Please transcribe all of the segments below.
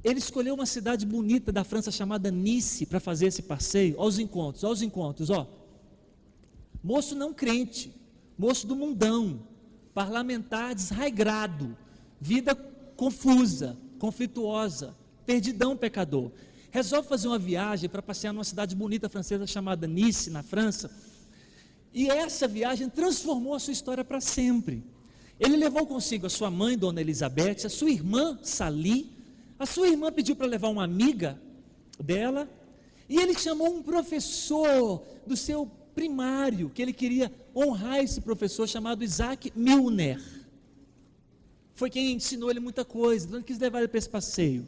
Ele escolheu uma cidade bonita da França chamada Nice para fazer esse passeio. Olha os encontros, ó. Moço não crente, moço do mundão, parlamentar desraigrado, vida confusa, conflituosa, perdidão, pecador. Resolve fazer uma viagem para passear numa cidade bonita francesa chamada Nice, na França. E essa viagem transformou a sua história para sempre. Ele levou consigo a sua mãe, Dona Elizabeth, a sua irmã, Sali. A sua irmã pediu para levar uma amiga dela. E ele chamou um professor do seu primário, que ele queria honrar esse professor, chamado Isaac Milner. Foi quem ensinou ele muita coisa, então ele quis levar ele para esse passeio.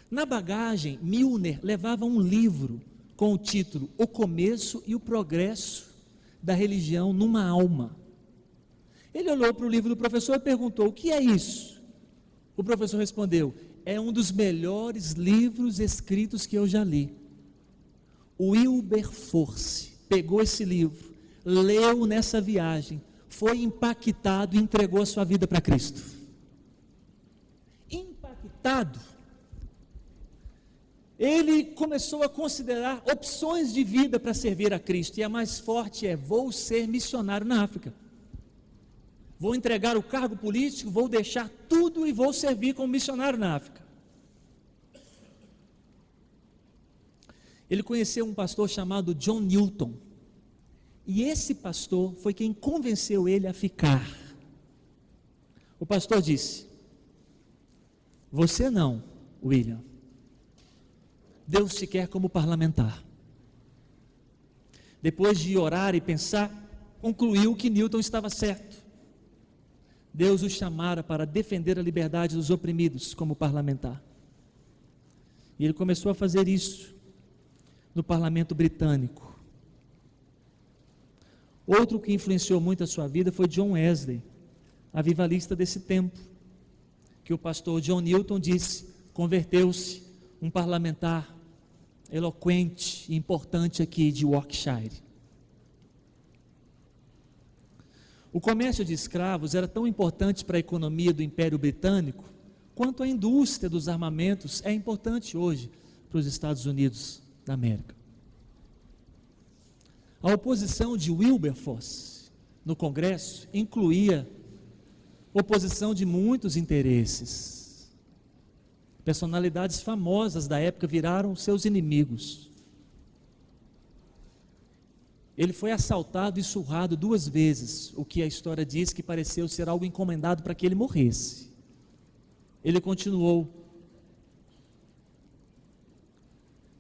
Na bagagem, Milner levava um livro com o título O Começo e o Progresso da Religião numa Alma. Ele olhou para o livro do professor e perguntou: o que é isso? O professor respondeu: é um dos melhores livros escritos que eu já li. Wilberforce pegou esse livro, leu nessa viagem, foi impactado e entregou a sua vida para Cristo. Impactado, ele começou a considerar opções de vida para servir a Cristo, e a mais forte é: vou ser missionário na África, vou entregar o cargo político, vou deixar tudo e vou servir como missionário na África. Ele conheceu um pastor chamado John Newton, e esse pastor foi quem convenceu ele a ficar. O pastor disse: você não, William, Deus te quer como parlamentar. Depois de orar e pensar, concluiu que Newton estava certo. Deus o chamara para defender a liberdade dos oprimidos como parlamentar. E ele começou a fazer isso no parlamento britânico. Outro que influenciou muito a sua vida foi John Wesley, avivalista desse tempo, que o pastor John Newton disse, converteu-se um parlamentar eloquente e importante aqui de Yorkshire. O comércio de escravos era tão importante para a economia do Império Britânico, quanto a indústria dos armamentos é importante hoje para os Estados Unidos da América. A oposição de Wilberforce no Congresso incluía oposição de muitos interesses. Personalidades famosas da época viraram seus inimigos. Ele foi assaltado e surrado 2 vezes, o que a história diz que pareceu ser algo encomendado para que ele morresse. Ele continuou.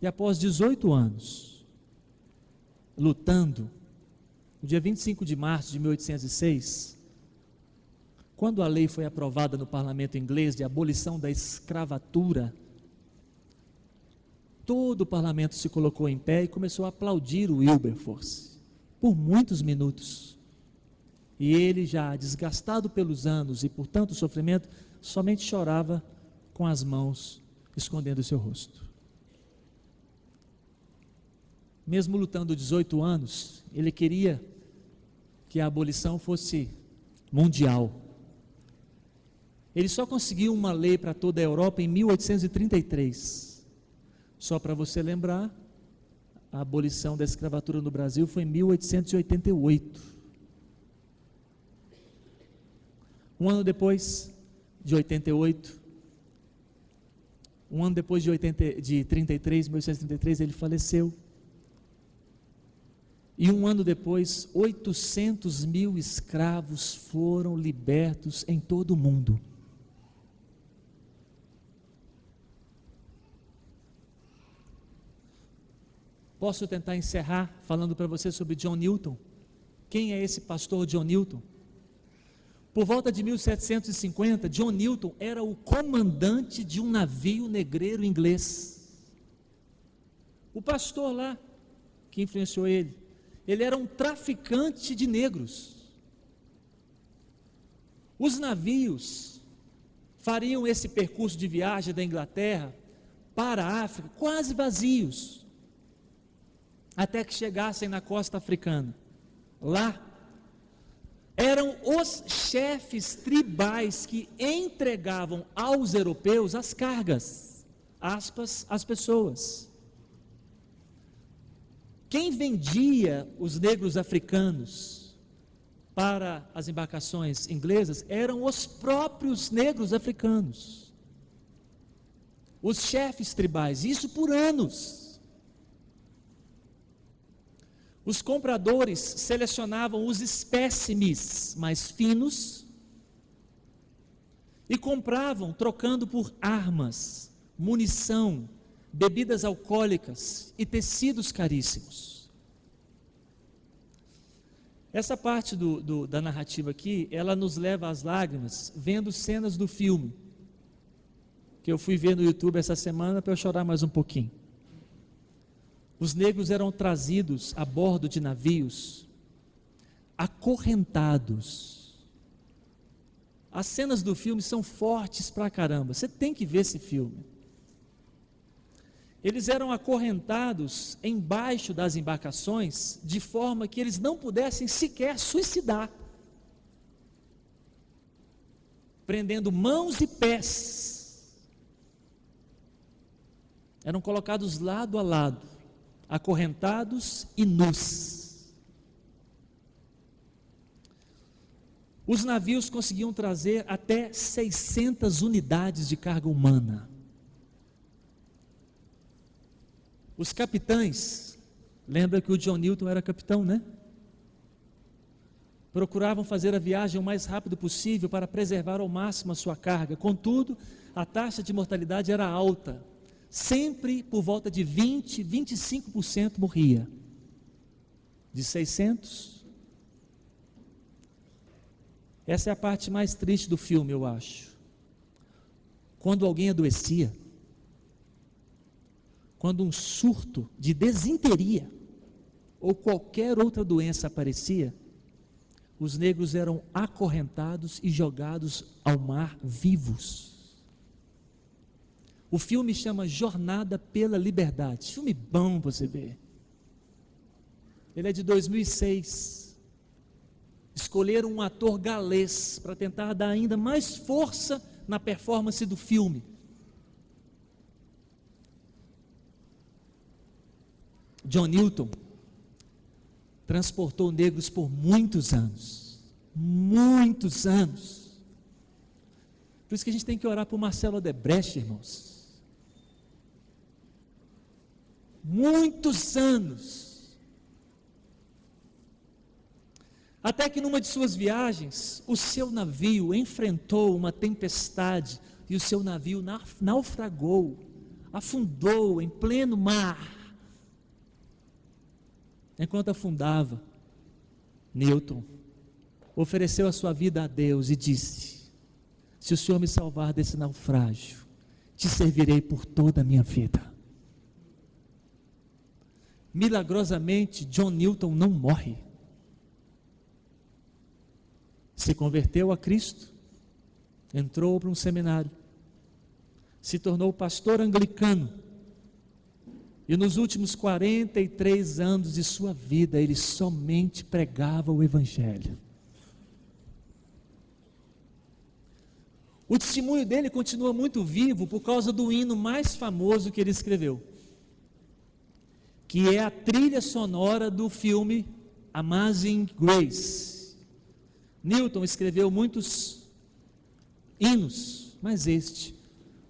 E após 18 anos, lutando, no dia 25 de março de 1806, quando a lei foi aprovada no parlamento inglês de abolição da escravatura, todo o parlamento se colocou em pé e começou a aplaudir o Wilberforce, por muitos minutos. E ele, já desgastado pelos anos e por tanto sofrimento, somente chorava com as mãos escondendo o seu rosto. Mesmo lutando 18 anos, ele queria que a abolição fosse mundial. Ele só conseguiu uma lei para toda a Europa em 1833. Só para você lembrar, a abolição da escravatura no Brasil foi em 1888. Um ano depois de 88, um ano depois de 1833, ele faleceu. E um ano depois, 800 mil escravos foram libertos em todo o mundo. Posso tentar encerrar falando para você sobre John Newton? Quem é esse pastor John Newton? Por volta de 1750, John Newton era o comandante de um navio negreiro inglês. O pastor lá, que influenciou ele era um traficante de negros. Os navios fariam esse percurso de viagem da Inglaterra para a África quase vazios, até que chegassem na costa africana. Lá, eram os chefes tribais que entregavam aos europeus as cargas, aspas, as pessoas. Quem vendia os negros africanos para as embarcações inglesas eram os próprios negros africanos, os chefes tribais, isso por anos. Os compradores selecionavam os espécimes mais finos e compravam trocando por armas, munição, bebidas alcoólicas e tecidos caríssimos. Essa parte da narrativa aqui, ela nos leva às lágrimas, vendo cenas do filme, que eu fui ver no YouTube essa semana para eu chorar mais um pouquinho. Os negros eram trazidos a bordo de navios, acorrentados. As cenas do filme são fortes pra caramba, você tem que ver esse filme. Eles eram acorrentados embaixo das embarcações, de forma que eles não pudessem sequer suicidar, prendendo mãos e pés. Eram colocados lado a lado, acorrentados e nus. Os navios conseguiam trazer até 600 unidades de carga humana. Os capitães, lembra que o John Newton era capitão, né? Procuravam fazer a viagem o mais rápido possível para preservar ao máximo a sua carga. Contudo, a taxa de mortalidade era alta. Sempre por volta de 20, 25% morria. De 600. Essa é a parte mais triste do filme, eu acho. Quando alguém adoecia, quando um surto de desinteria ou qualquer outra doença aparecia, os negros eram acorrentados e jogados ao mar vivos. O filme chama Jornada pela Liberdade. Filme bom para você ver. Ele é de 2006. Escolheram um ator galês para tentar dar ainda mais força na performance do filme. John Newton transportou negros por muitos anos. Muitos anos. Por isso que a gente tem que orar por Marcelo Odebrecht, irmãos. Muitos anos, até que numa de suas viagens, o seu navio enfrentou uma tempestade e o seu navio naufragou, afundou em pleno mar. Enquanto afundava, Newton ofereceu a sua vida a Deus e disse: se o Senhor me salvar desse naufrágio, te servirei por toda a minha vida. Milagrosamente, John Newton não morre. Se converteu a Cristo, entrou para um seminário, se tornou pastor anglicano, e nos últimos 43 anos de sua vida, ele somente pregava o Evangelho. O testemunho dele continua muito vivo por causa do hino mais famoso que ele escreveu, que é a trilha sonora do filme Amazing Grace. Newton escreveu muitos hinos, mas este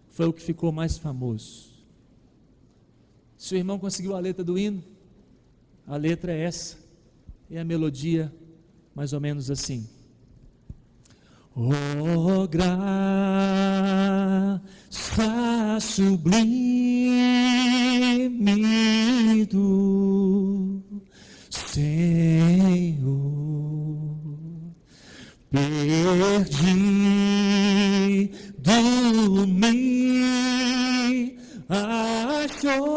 foi o que ficou mais famoso. Se o irmão conseguiu a letra do hino, a letra é essa, e a melodia mais ou menos assim: oh, graça sublime do Senhor, perdido me achou,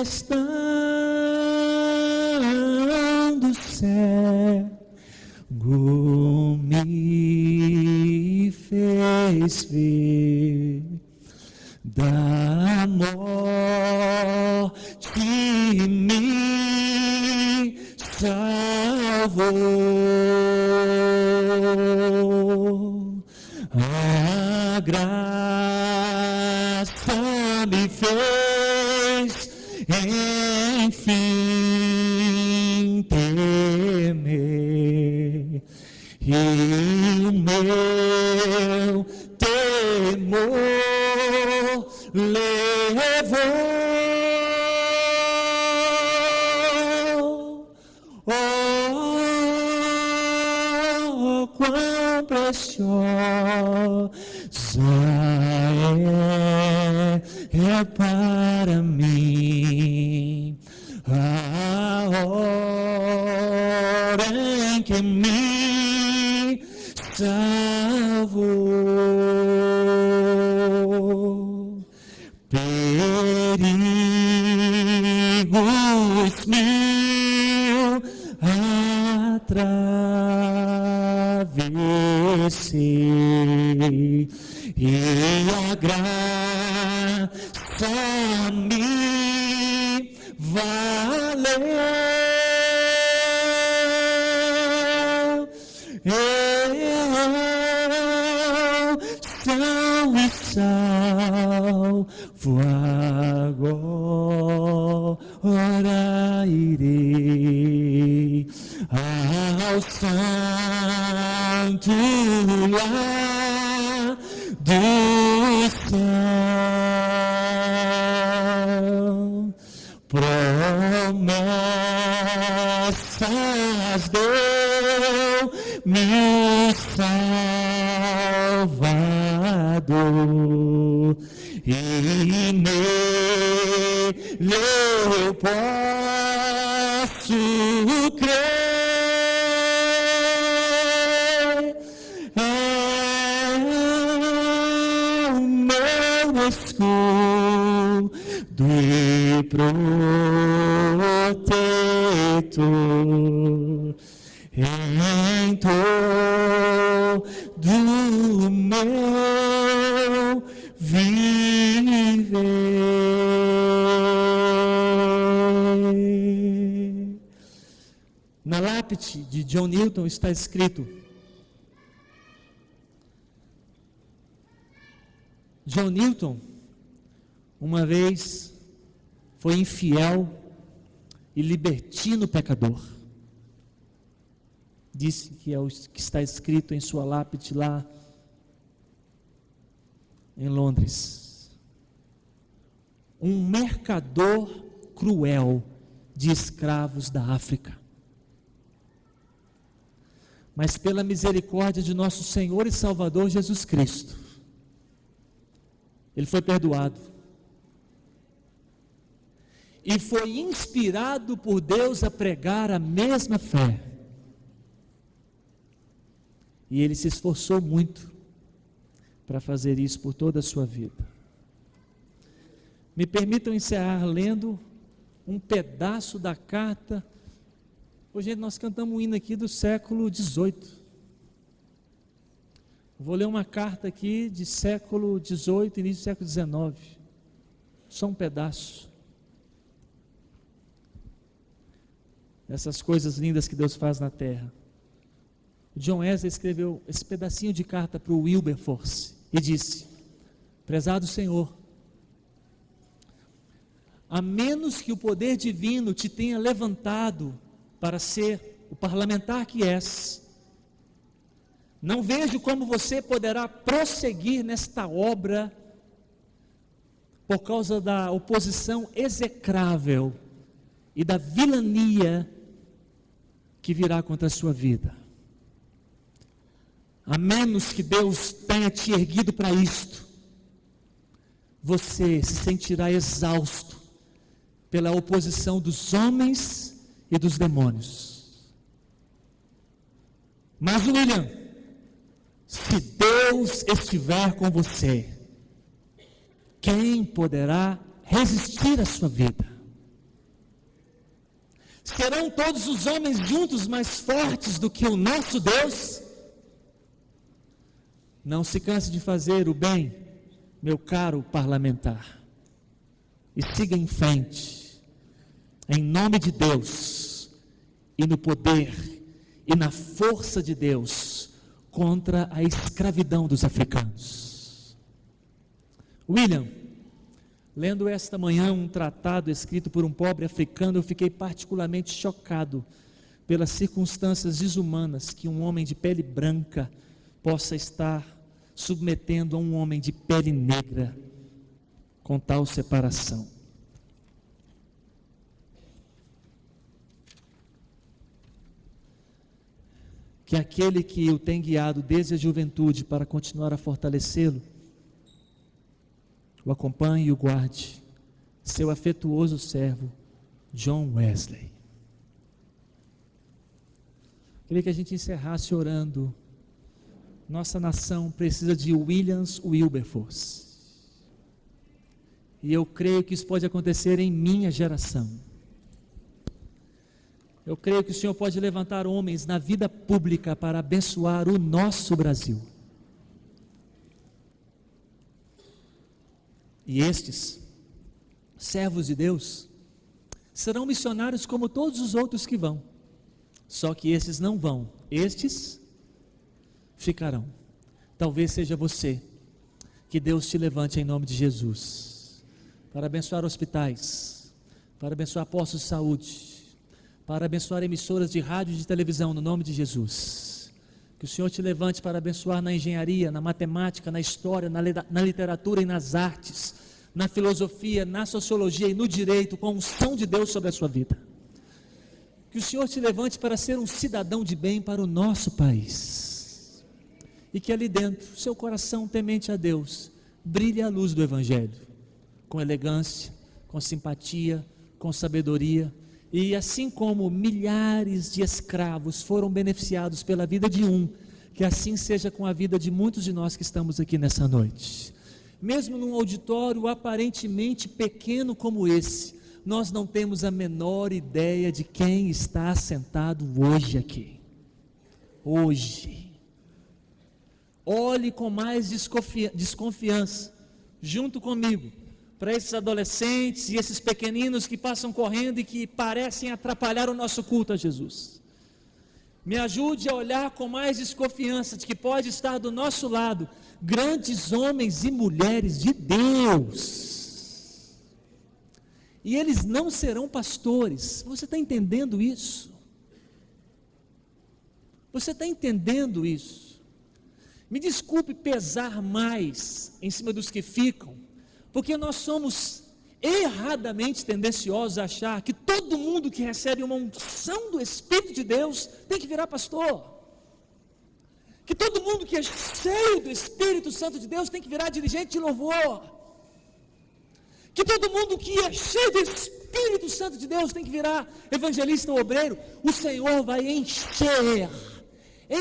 estando cego me fez ver da morte A graça me fez, enfim, temer, e o meu temor levou. Oh, quão preciosa é para mim a hora em que me salvou. Perigos mil atravessei, e a graça me valeu. Eu são e salvo, agora irei ao santo lar do céu. Promessas deu-me o Salvador, e nele eu posso crer. É o meu escudo e protetor em todo meu viver. Na lápide de John Newton está escrito: John Newton uma vez foi infiel e libertino pecador. Disse que é o que está escrito em sua lápide lá em Londres. Um mercador cruel de escravos da África. Mas pela misericórdia de nosso Senhor e Salvador Jesus Cristo, ele foi perdoado. E foi inspirado por Deus a pregar a mesma fé. E ele se esforçou muito para fazer isso por toda a sua vida. Me permitam encerrar lendo um pedaço da carta. Hoje nós cantamos um hino aqui do século XVIII. Vou ler uma carta aqui de século XVIII, início do século XIX. Só um pedaço. Essas coisas lindas que Deus faz na terra. O John Wesley escreveu esse pedacinho de carta para o Wilberforce e disse: prezado Senhor, a menos que o poder divino te tenha levantado para ser o parlamentar que és, não vejo como você poderá prosseguir nesta obra por causa da oposição execrável e da vilania que virá contra a sua vida. A menos que Deus tenha te erguido para isto, você se sentirá exausto pela oposição dos homens e dos demônios. Mas William, se Deus estiver com você, quem poderá resistir à sua vida? Serão todos os homens juntos mais fortes do que o nosso Deus? Não se canse de fazer o bem, meu caro parlamentar, e siga em frente, em nome de Deus, e no poder e na força de Deus contra a escravidão dos africanos. William, lendo esta manhã um tratado escrito por um pobre africano, eu fiquei particularmente chocado pelas circunstâncias desumanas que um homem de pele branca possa estar submetendo a um homem de pele negra com tal separação. Que aquele que o tem guiado desde a juventude para continuar a fortalecê-lo, o acompanhe e o guarde, seu afetuoso servo, John Wesley. Queria que a gente encerrasse orando. Nossa nação precisa de Williams Wilberforce. E eu creio que isso pode acontecer em minha geração. Eu creio que o Senhor pode levantar homens na vida pública para abençoar o nosso Brasil. E estes, servos de Deus, serão missionários como todos os outros que vão. Só que estes não vão, estes ficarão. Talvez seja você, que Deus te levante em nome de Jesus, para abençoar hospitais, para abençoar postos de saúde, para abençoar emissoras de rádio e de televisão, no nome de Jesus. Que o Senhor te levante para abençoar na engenharia, na matemática, na história, na literatura e nas artes, na filosofia, na sociologia e no direito, com a unção de Deus sobre a sua vida. Que o Senhor te levante para ser um cidadão de bem para o nosso país. E que ali dentro, seu coração temente a Deus, brilhe a luz do Evangelho, com elegância, com simpatia, com sabedoria. E assim como milhares de escravos foram beneficiados pela vida de um, que assim seja com a vida de muitos de nós que estamos aqui nessa noite. Mesmo num auditório aparentemente pequeno como esse, nós não temos a menor ideia de quem está sentado hoje aqui. Hoje. Olhe com mais desconfiança, junto comigo, para esses adolescentes e esses pequeninos que passam correndo e que parecem atrapalhar o nosso culto a Jesus. Me ajude a olhar com mais desconfiança de que pode estar do nosso lado grandes homens e mulheres de Deus. E eles não serão pastores. Você está entendendo isso? Você está entendendo isso? Me desculpe pesar mais em cima dos que ficam, porque nós somos erradamente tendenciosos a achar que todo mundo que recebe uma unção do Espírito de Deus tem que virar pastor. Que todo mundo que é cheio do Espírito Santo de Deus tem que virar dirigente de louvor. Que todo mundo que é cheio do Espírito Santo de Deus tem que virar evangelista ou obreiro. O Senhor vai encher e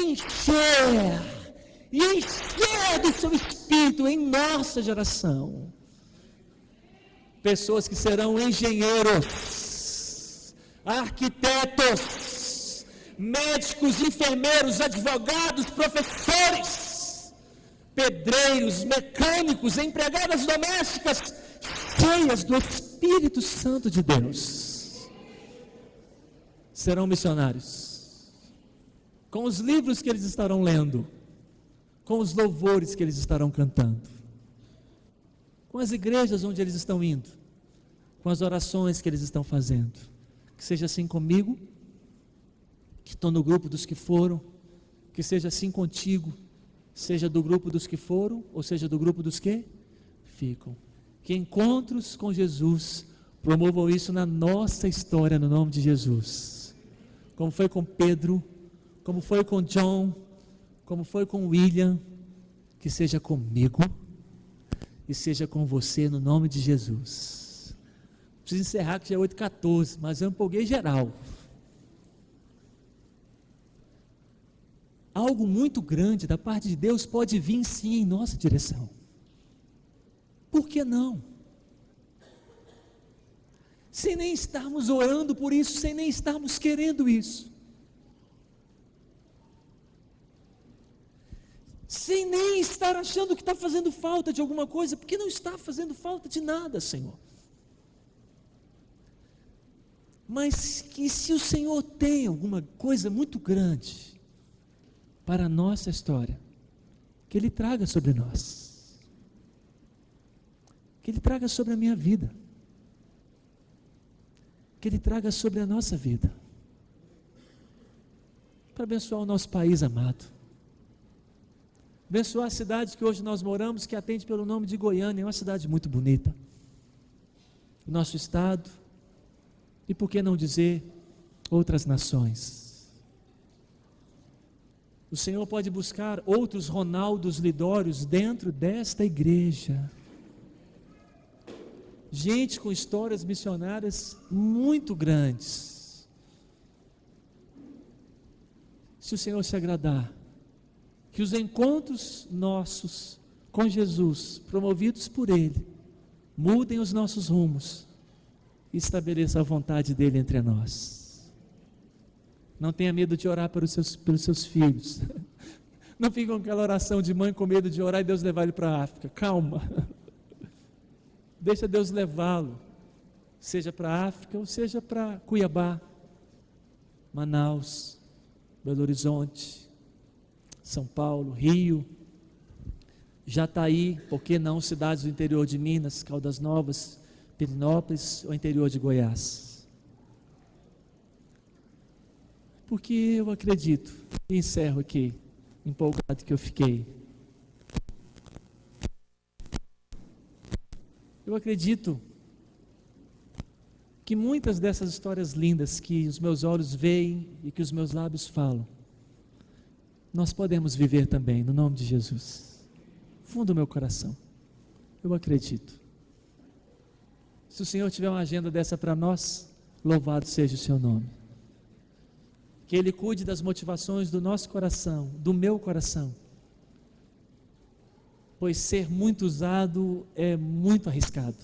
encher do seu Espírito em nossa geração. Pessoas que serão engenheiros, arquitetos, médicos, enfermeiros, advogados, professores, pedreiros, mecânicos, empregadas domésticas, cheias do Espírito Santo de Deus. Serão missionários, com os livros que eles estarão lendo, com os louvores que eles estarão cantando, com as igrejas onde eles estão indo, com as orações que eles estão fazendo. Que seja assim comigo, que estou no grupo dos que foram, que seja assim contigo, seja do grupo dos que foram, ou seja do grupo dos que ficam. Que encontros com Jesus promovam isso na nossa história, no nome de Jesus. Como foi com Pedro, como foi com John, como foi com William, que seja comigo e seja com você, no nome de Jesus. Preciso encerrar que já é 8h14, mas eu empolguei geral. Algo muito grande da parte de Deus pode vir sim em nossa direção. Por que não? Sem nem estarmos orando por isso, sem nem estarmos querendo isso. Sem nem estar achando que está fazendo falta de alguma coisa, porque não está fazendo falta de nada, Senhor. mas que se o Senhor tem alguma coisa muito grande para a nossa história, que Ele traga sobre nós, que Ele traga sobre a minha vida, que Ele traga sobre a nossa vida, para abençoar o nosso país amado, abençoar a cidade que hoje nós moramos, que atende pelo nome de Goiânia, é uma cidade muito bonita, o nosso estado, e por que não dizer outras nações. O Senhor pode buscar outros Ronaldos Lidórios dentro desta igreja, gente com histórias missionárias muito grandes. Se o Senhor se agradar, que os encontros nossos com Jesus, promovidos por Ele, mudem os nossos rumos e estabeleça a vontade dEle entre nós. Não tenha medo de orar pelos seus filhos. Não fique com aquela oração de mãe com medo de orar e Deus levar ele para a África. Calma. Deixa Deus levá-lo, seja para a África ou seja para Cuiabá, Manaus, Belo Horizonte, São Paulo, Rio, Jataí, por que não cidades do interior de Minas, Caldas Novas, Pirinópolis ou interior de Goiás. Porque eu acredito, e encerro aqui, empolgado que eu fiquei. Eu acredito que muitas dessas histórias lindas que os meus olhos veem e que os meus lábios falam, nós podemos viver também, no nome de Jesus. Fundo do meu coração, eu acredito. Se o Senhor tiver uma agenda dessa para nós, louvado seja o seu nome. Que Ele cuide das motivações do nosso coração, do meu coração. Pois ser muito usado é muito arriscado.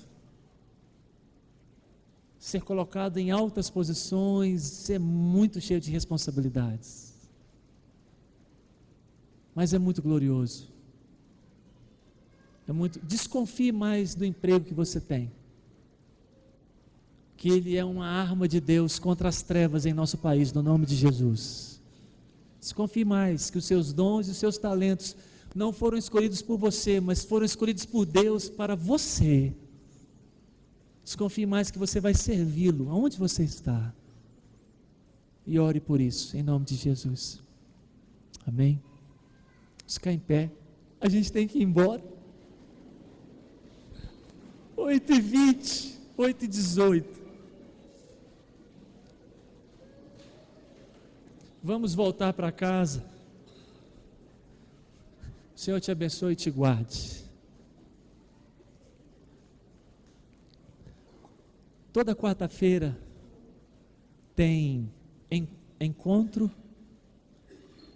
Ser colocado em altas posições é muito cheio de responsabilidades. Mas é muito glorioso. Desconfie mais do emprego que você tem, que ele é uma arma de Deus contra as trevas em nosso país, no nome de Jesus. Desconfie mais que os seus dons e os seus talentos não foram escolhidos por você, mas foram escolhidos por Deus para você. Desconfie mais que você vai servi-lo, aonde você está. E ore por isso, em nome de Jesus. Amém? Vamos ficar em pé, a gente tem que ir embora. 8h20, 8h18. Vamos voltar para casa. O Senhor te abençoe e te guarde. Toda quarta-feira tem encontro